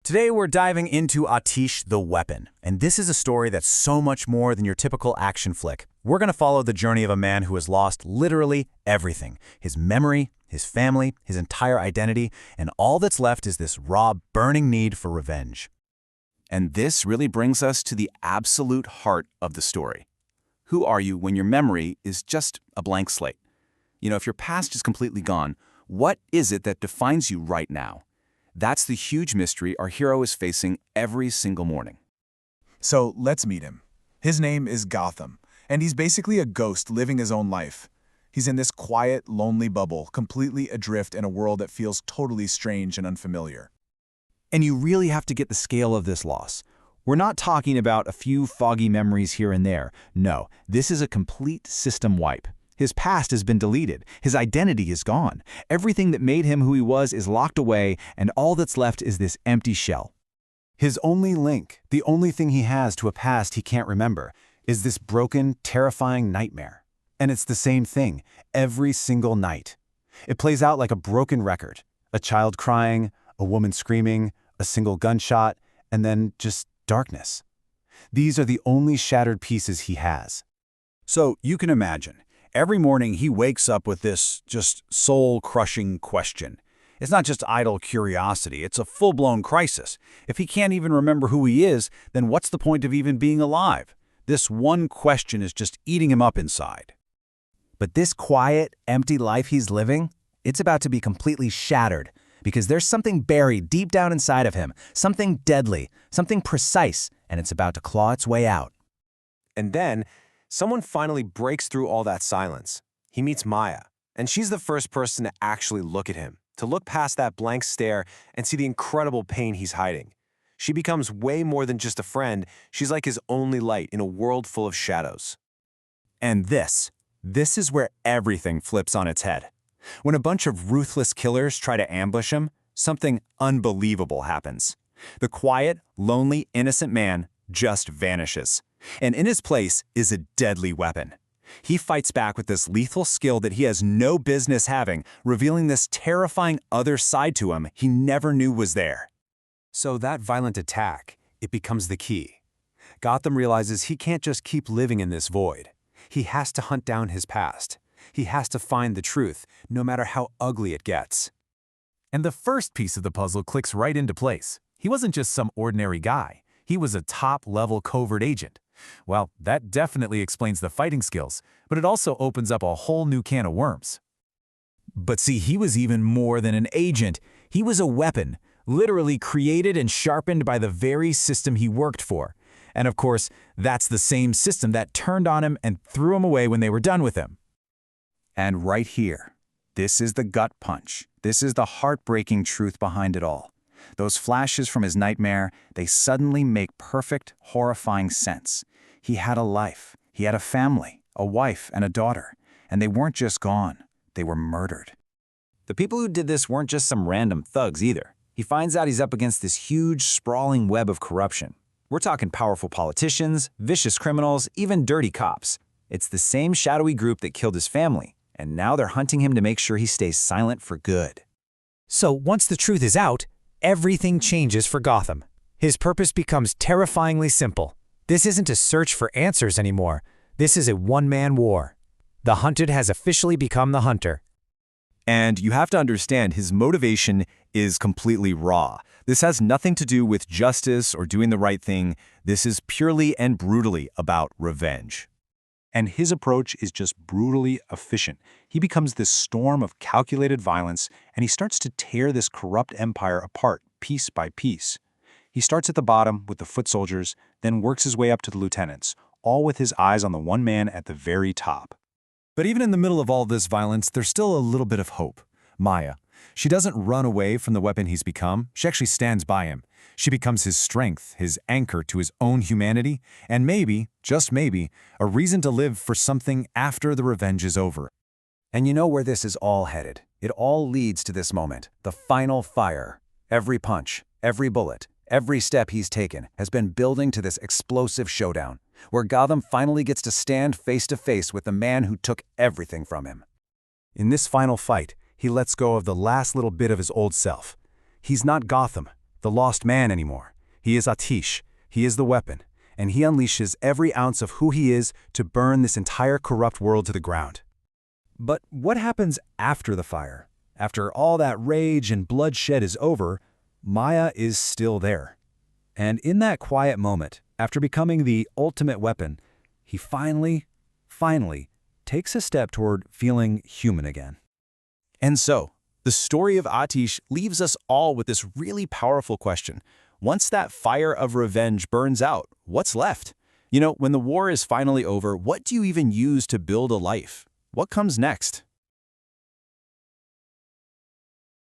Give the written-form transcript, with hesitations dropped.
Today we're diving into Aatish the Weapon, and this is a story that's so much more than your typical action flick. We're going to follow the journey of a man who has lost literally everything. His memory, his family, his entire identity, and all that's left is this raw, burning need for revenge. And this really brings us to the absolute heart of the story. Who are you when your memory is just a blank slate? If your past is completely gone, what is it that defines you right now? That's the huge mystery our hero is facing every single morning. So let's meet him. His name is Gotham, and he's basically a ghost living his own life. He's in this quiet, lonely bubble, completely adrift in a world that feels totally strange and unfamiliar. And you really have to get the scale of this loss. We're not talking about a few foggy memories here and there. No, this is a complete system wipe. His past has been deleted. His identity is gone. Everything that made him who he was is locked away, and all that's left is this empty shell. His only link, the only thing he has to a past he can't remember, is this broken, terrifying nightmare. And it's the same thing, every single night. It plays out like a broken record. A child crying, a woman screaming, a single gunshot, and then just darkness. These are the only shattered pieces he has. So you can imagine, every morning he wakes up with this just soul-crushing question. It's not just idle curiosity, it's a full-blown crisis. If he can't even remember who he is, then what's the point of even being alive? This one question is just eating him up inside. But this quiet, empty life he's living, it's about to be completely shattered, because there's something buried deep down inside of him, something deadly, something precise, and it's about to claw its way out. And then, someone finally breaks through all that silence. He meets Maya, and she's the first person to actually look at him, to look past that blank stare and see the incredible pain he's hiding. She becomes way more than just a friend. She's like his only light in a world full of shadows. And this is where everything flips on its head. When a bunch of ruthless killers try to ambush him, something unbelievable happens. The quiet, lonely, innocent man just vanishes. And in his place is a deadly weapon. He fights back with this lethal skill that he has no business having, revealing this terrifying other side to him he never knew was there. So that violent attack, it becomes the key. Gotham realizes he can't just keep living in this void. He has to hunt down his past. He has to find the truth, no matter how ugly it gets. And the first piece of the puzzle clicks right into place. He wasn't just some ordinary guy. He was a top-level covert agent. Well, that definitely explains the fighting skills, but it also opens up a whole new can of worms. But see, he was even more than an agent. He was a weapon, literally created and sharpened by the very system he worked for. And of course, that's the same system that turned on him and threw him away when they were done with him. And right here, this is the gut punch. This is the heartbreaking truth behind it all. Those flashes from his nightmare, they suddenly make perfect, horrifying sense. He had a life, he had a family, a wife and a daughter, and they weren't just gone, they were murdered. The people who did this weren't just some random thugs either. He finds out he's up against this huge, sprawling web of corruption. We're talking powerful politicians, vicious criminals, even dirty cops. It's the same shadowy group that killed his family, and now they're hunting him to make sure he stays silent for good. So once the truth is out, everything changes for Gotham. His purpose becomes terrifyingly simple. This isn't a search for answers anymore. This is a one-man war. The hunted has officially become the hunter. And you have to understand his motivation is completely raw. This has nothing to do with justice or doing the right thing. This is purely and brutally about revenge. And his approach is just brutally efficient. He becomes this storm of calculated violence, and he starts to tear this corrupt empire apart piece by piece. He starts at the bottom with the foot soldiers, then works his way up to the lieutenants, all with his eyes on the one man at the very top. But even in the middle of all this violence, there's still a little bit of hope. Maya. She doesn't run away from the weapon he's become. She actually stands by him. She becomes his strength, his anchor to his own humanity, and maybe, just maybe, a reason to live for something after the revenge is over. And you know where this is all headed. It all leads to this moment, the final fire. Every punch, every bullet, every step he's taken has been building to this explosive showdown, where Gotham finally gets to stand face to face with the man who took everything from him. In this final fight, he lets go of the last little bit of his old self. He's not Gotham, the lost man anymore. He is Aatish. He is the weapon. And he unleashes every ounce of who he is to burn this entire corrupt world to the ground. But what happens after the fire? After all that rage and bloodshed is over, Maya is still there. And in that quiet moment, after becoming the ultimate weapon, he finally takes a step toward feeling human again. And so, the story of Aatish leaves us all with this really powerful question. Once that fire of revenge burns out, what's left? You know, when the war is finally over, what do you even use to build a life? What comes next?